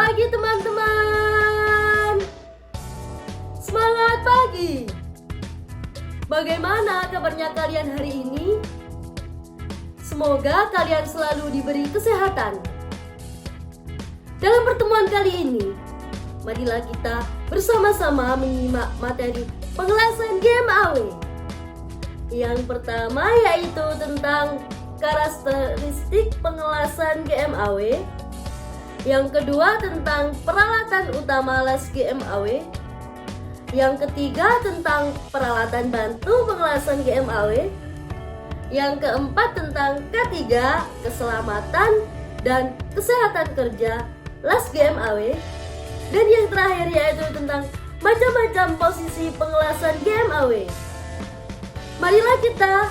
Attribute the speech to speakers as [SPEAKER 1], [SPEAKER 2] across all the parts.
[SPEAKER 1] pagi teman-teman. Semangat pagi. Bagaimana kabarnya kalian hari ini? Semoga kalian selalu diberi kesehatan. Dalam pertemuan kali ini, marilah kita bersama-sama menyimak materi pengelasan GMAW. Yang pertama yaitu tentang karakteristik pengelasan GMAW. Yang kedua tentang peralatan utama las GMAW. Yang ketiga tentang peralatan bantu pengelasan GMAW. Yang keempat tentang K3 keselamatan dan kesehatan kerja las GMAW. Dan yang terakhir yaitu tentang macam-macam posisi pengelasan GMAW. Marilah kita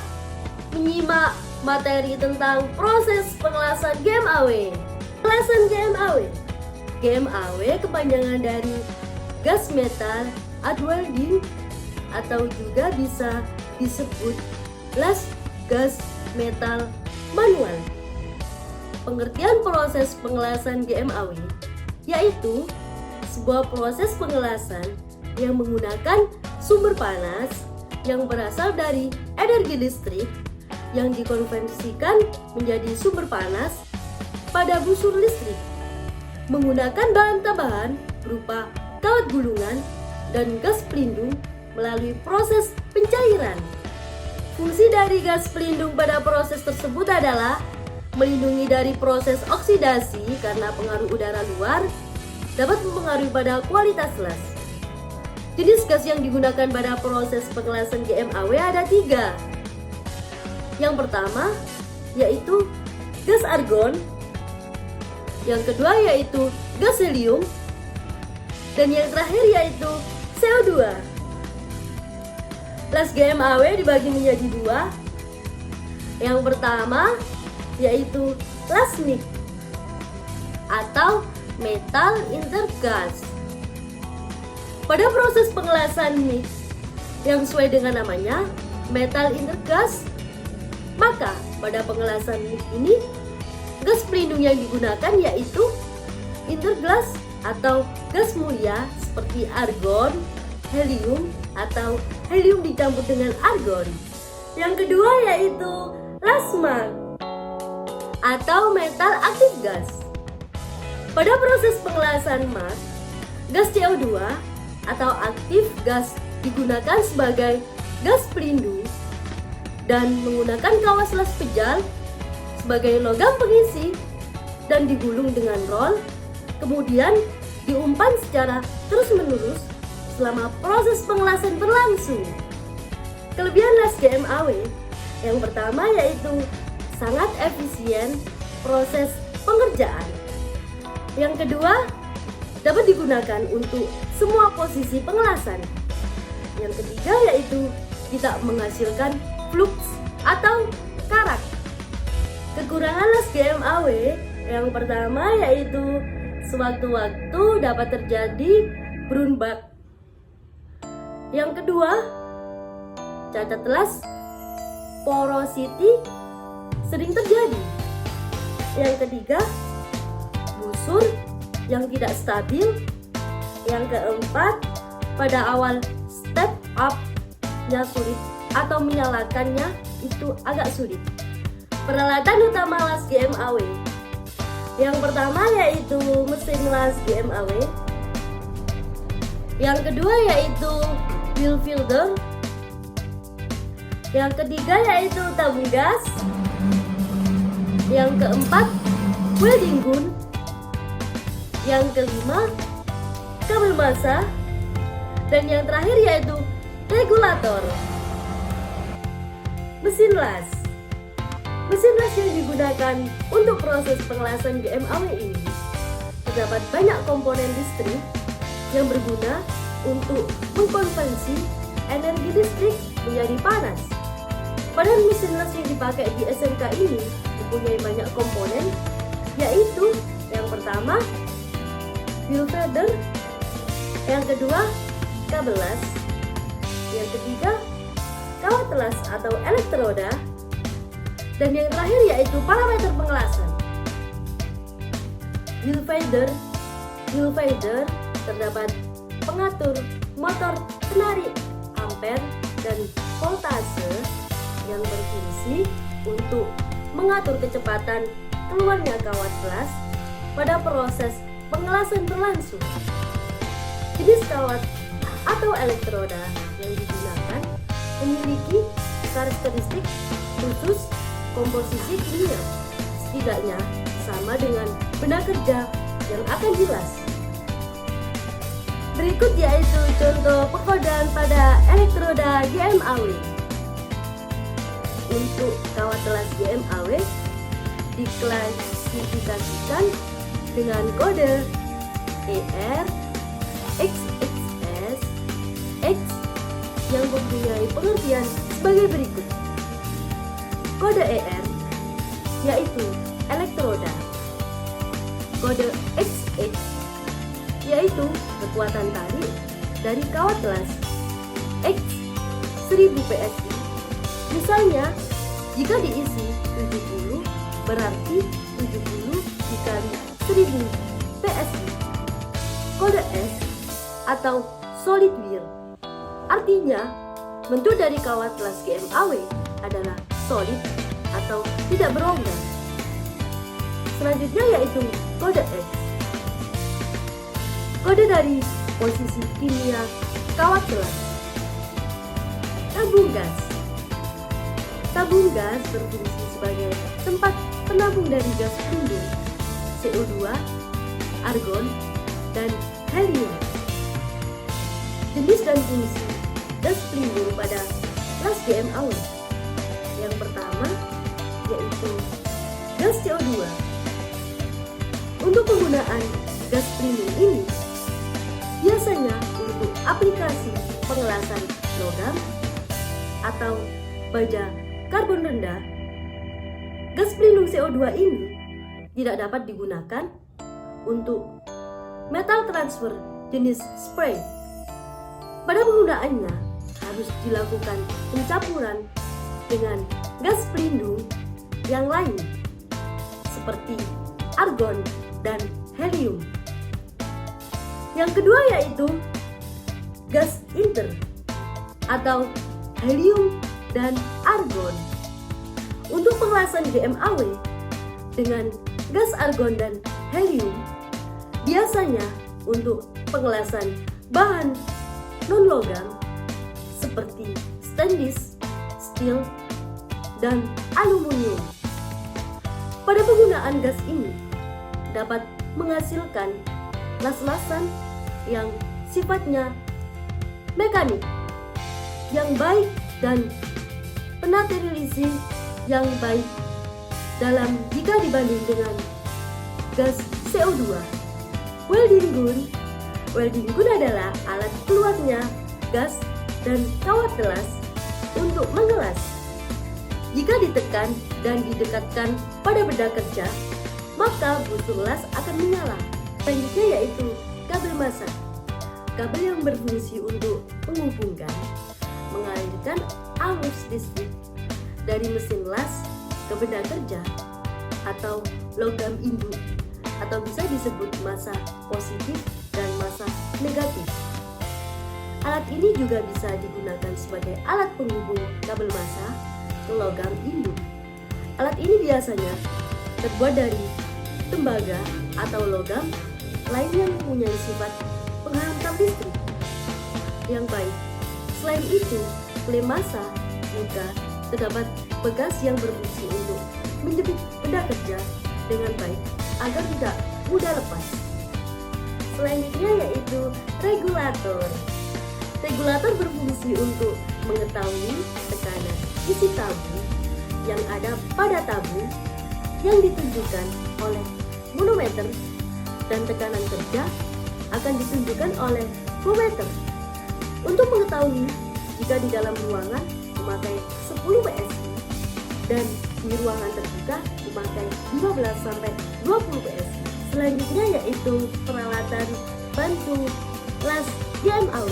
[SPEAKER 1] menyimak materi tentang proses pengelasan GMAW. Pengelasan GMAW. GMAW kepanjangan dari gas metal add welding atau juga bisa disebut las gas metal manual. Pengertian proses pengelasan GMAW yaitu sebuah proses pengelasan yang menggunakan sumber panas yang berasal dari energi listrik yang dikonversikan menjadi sumber panas pada busur listrik menggunakan bahan tambahan berupa kawat gulungan dan gas pelindung melalui proses pencairan. Fungsi dari gas pelindung pada proses tersebut adalah melindungi dari proses oksidasi karena pengaruh udara luar dapat mempengaruhi pada kualitas las. Jenis gas yang digunakan pada proses pengelasan GMAW ada 3. Yang pertama yaitu gas argon, yang kedua yaitu gas helium, dan yang terakhir yaitu CO2. Las GMAW dibagi menjadi 2. Yang pertama yaitu las MIG atau metal intergas. Pada proses pengelasan MIG yang sesuai dengan namanya metal intergas, maka pada pengelasan MIG ini gas pelindung yang digunakan yaitu interglas atau gas mulia seperti argon, helium atau helium dicampur dengan argon. Yang kedua yaitu las MAG atau metal aktif gas. Pada proses pengelasan MAG, gas CO2 atau aktif gas digunakan sebagai gas pelindung dan menggunakan kawas las pejal sebagai logam pengisi dan digulung dengan roll, kemudian diumpan secara terus-menerus selama proses pengelasan berlangsung. Kelebihan las GMAW yang pertama yaitu sangat efisien proses pengerjaan. Yang kedua, dapat digunakan untuk semua posisi pengelasan. Yang ketiga yaitu tidak menghasilkan flux atau karat. Kekurangan las GMAW yang pertama yaitu sewaktu-waktu dapat terjadi brown bag. Yang kedua, cacat las porosity sering terjadi. Yang ketiga, busur yang tidak stabil. Yang keempat, pada awal step up-nya sulit atau menyalakannya itu agak sulit. Peralatan utama las GMAW. Yang pertama yaitu mesin las GMAW. Yang kedua yaitu wheel filter. Yang ketiga yaitu tabung gas. Yang keempat welding gun. Yang kelima kabel massa. Dan yang terakhir yaitu regulator. Mesin las. Mesin las yang digunakan untuk proses pengelasan GMAW ini terdapat banyak komponen listrik yang berguna untuk mengkonversi energi listrik menjadi panas. Pada mesin las yang dipakai di SMK ini mempunyai banyak komponen, yaitu yang pertama wheel feeder, yang kedua kabel las, yang ketiga kawat las atau elektroda, dan yang terakhir yaitu parameter pengelasan. Wheel feeder Dual fader terdapat pengatur motor penarik ampere dan voltase yang berfungsi untuk mengatur kecepatan keluarnya kawat gelas pada proses pengelasan berlangsung. Jenis kawat atau elektroda yang digunakan memiliki karakteristik khusus komposisi kimia, setidaknya sama dengan benda kerja yang akan jelas. Berikut yaitu contoh pengkodaan pada elektroda GMAW. Untuk kawat gelas GMAW diklasifikasikan dengan kode ER, XXS, X yang mempunyai pengertian sebagai berikut. Kode ER yaitu elektroda. Kode XX yaitu kekuatan tarik dari kawat gelas X 1000 PSI. Misalnya, jika diisi 70 berarti 70 dikali 1000 PSI. Kode S atau solid wear artinya bentuk dari kawat gelas GMAW adalah solid atau tidak berlonggar. Selanjutnya yaitu kode X. Kode dari posisi kimia kawat gelas. Tabung gas. Tabung gas berfungsi sebagai tempat penabung dari gas pelindung CO2, argon, dan helium. Jenis dan fungsi gas pelindung pada gelas GMAW. Yang pertama yaitu gas CO2. Untuk penggunaan gas pelindung ini biasanya untuk aplikasi pengelasan logam atau baja karbon rendah. Gas pelindung CO2 ini tidak dapat digunakan untuk metal transfer jenis spray. Pada penggunaannya harus dilakukan pencampuran dengan gas pelindung yang lain seperti argon dan helium. Yang kedua yaitu gas inter atau helium dan argon. Untuk pengelasan GMAW dengan gas argon dan helium biasanya untuk pengelasan bahan non-logam seperti stainless, steel, dan aluminium. Pada penggunaan gas ini dapat menghasilkan las-lasan yang sifatnya mekanik yang baik dan penaterialisasi yang baik dalam jika dibanding dengan gas CO2. Welding gun adalah alat keluarnya gas dan kawat gelas untuk mengelas. Jika ditekan dan didekatkan pada benda kerja, maka busur las akan menyala. Selanjutnya yaitu kabel massa. Kabel yang berfungsi untuk menghubungkan, mengalirkan arus listrik dari mesin las ke benda kerja atau logam induk, atau bisa disebut massa positif dan massa negatif. Alat ini juga bisa digunakan sebagai alat penghubung kabel massa ke logam induk. Alat ini biasanya terbuat dari tembaga atau logam lain yang mempunyai sifat penghantam listrik yang baik. Selain itu, klem massa juga terdapat bekas yang berfungsi untuk menjepit benda kerja dengan baik agar tidak mudah lepas. Selanjutnya yaitu regulator. Regulator berfungsi untuk mengetahui tekanan isi tabung yang ada pada tabung yang ditunjukkan oleh manometer, dan tekanan kerja akan ditunjukkan oleh voltmeter. Untuk mengetahui jika di dalam ruangan memakai 10 PSI dan di ruangan terbuka memakai 15 sampai 20 PSI. Selanjutnya yaitu peralatan bantu las GMAW.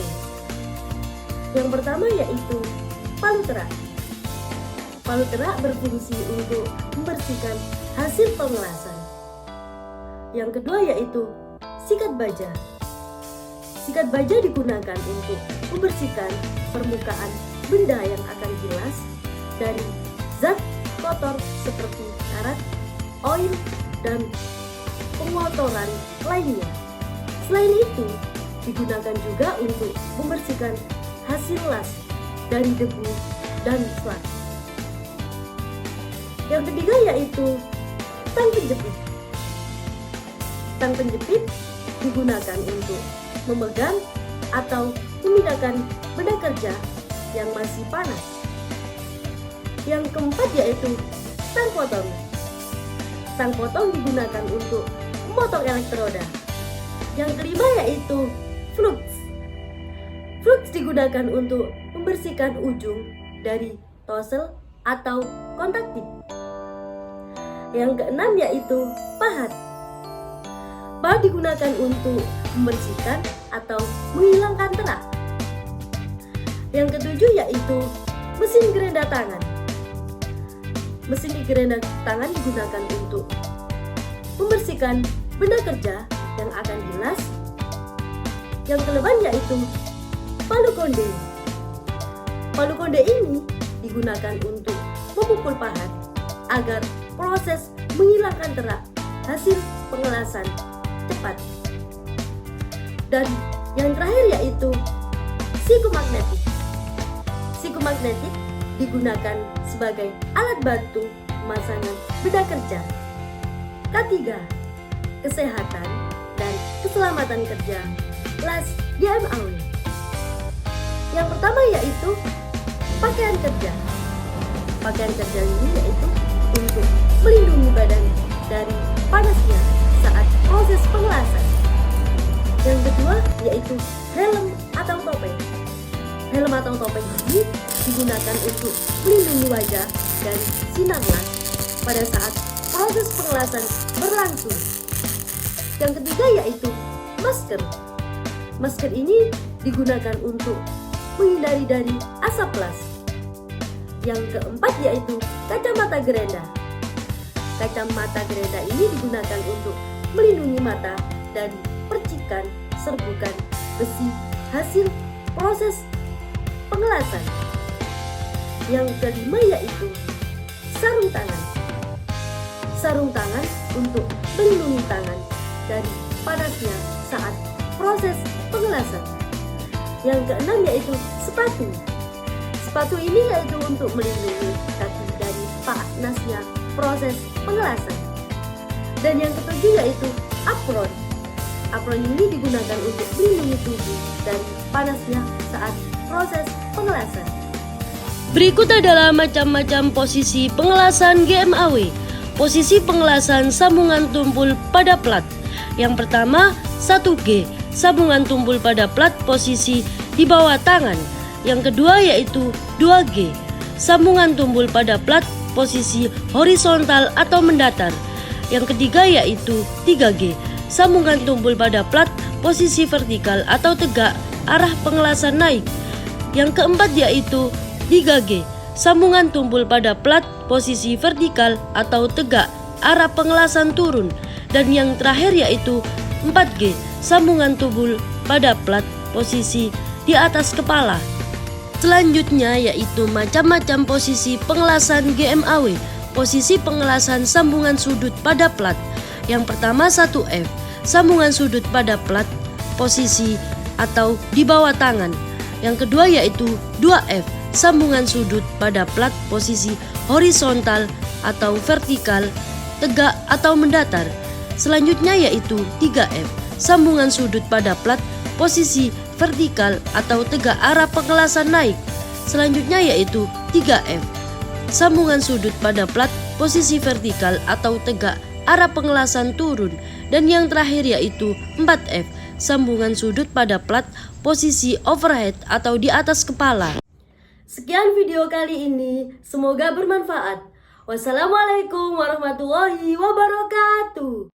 [SPEAKER 1] Yang pertama yaitu palu terak. Palu terak berfungsi untuk membersihkan hasil pengelasan. Yang kedua yaitu sikat baja. Sikat baja digunakan untuk membersihkan permukaan benda yang akan hilas dari zat kotor seperti karat, oil, dan pengotoran lainnya. Selain itu, digunakan juga untuk membersihkan hasil las dari debu dan selat. Yang ketiga yaitu tang penjepit. Tang penjepit digunakan untuk memegang atau memindahkan benda kerja yang masih panas. Yang keempat yaitu tang potong. Tang potong digunakan untuk memotong elektroda. Yang kelima yaitu flux. Flux digunakan untuk membersihkan ujung dari tosel atau kontak tip. Yang keenam yaitu pahat. Pahat digunakan untuk membersihkan atau menghilangkan terak. Yang ketujuh yaitu mesin gerenda tangan. Mesin gerenda tangan digunakan untuk membersihkan benda kerja yang akan hilas. Yang ke-8 yaitu palu konde. Palu konde ini digunakan untuk memukul pahat agar proses menghilangkan terak hasil pengelasan cepat. Dan yang terakhir yaitu psikomagnetik. Psikomagnetik digunakan sebagai alat bantu pemasangan benda kerja. Ketiga, kesehatan dan keselamatan kerja LAS GMAW. Yang pertama yaitu pakaian kerja. Pakaian kerja ini yaitu untuk melindungi badan dari panasnya saat proses pengelasan. Yang kedua yaitu helm atau topeng. Helm atau topeng ini digunakan untuk melindungi wajah dari sinar las pada saat proses pengelasan berlangsung. Yang ketiga yaitu masker. Masker ini digunakan untuk menghindari dari asap las. Yang keempat yaitu kacamata gerenda. Kacamata gerenda ini digunakan untuk melindungi mata dari percikan serbukan besi hasil proses pengelasan. Yang kelima yaitu sarung tangan. Sarung tangan untuk melindungi tangan dari panasnya saat proses pengelasan. Yang keenam yaitu sepatu. Sepatu ini yaitu untuk melindungi kaki dari panasnya proses pengelasan. Dan yang ketujuh yaitu apron. Apron ini digunakan untuk melindungi tubuh dari panasnya saat proses pengelasan.
[SPEAKER 2] Berikut adalah macam-macam posisi pengelasan GMAW. Posisi pengelasan sambungan tumpul pada plat. Yang pertama 1G, sambungan tumpul pada plat posisi di bawah tangan. Yang kedua yaitu 2G, sambungan tumpul pada plat posisi horizontal atau mendatar. Yang ketiga yaitu 3G, sambungan tumpul pada plat posisi vertikal atau tegak arah pengelasan naik. Yang keempat yaitu 3G, sambungan tumpul pada plat posisi vertikal atau tegak arah pengelasan turun. Dan yang terakhir yaitu 4G, sambungan tumpul pada plat posisi di atas kepala. Selanjutnya yaitu macam-macam posisi pengelasan GMAW. Posisi pengelasan sambungan sudut pada plat. Yang pertama 1F, sambungan sudut pada plat posisi atau di bawah tangan. Yang kedua yaitu 2F, sambungan sudut pada plat posisi horizontal atau vertikal, tegak atau mendatar. Selanjutnya yaitu 3F, sambungan sudut pada plat posisi vertikal atau tegak arah pengelasan naik. Selanjutnya yaitu 3F, sambungan sudut pada plat posisi vertikal atau tegak arah pengelasan turun. Dan yang terakhir yaitu 4F, sambungan sudut pada plat posisi overhead atau di atas kepala.
[SPEAKER 1] Sekian video kali ini, semoga bermanfaat. Wassalamualaikum warahmatullahi wabarakatuh.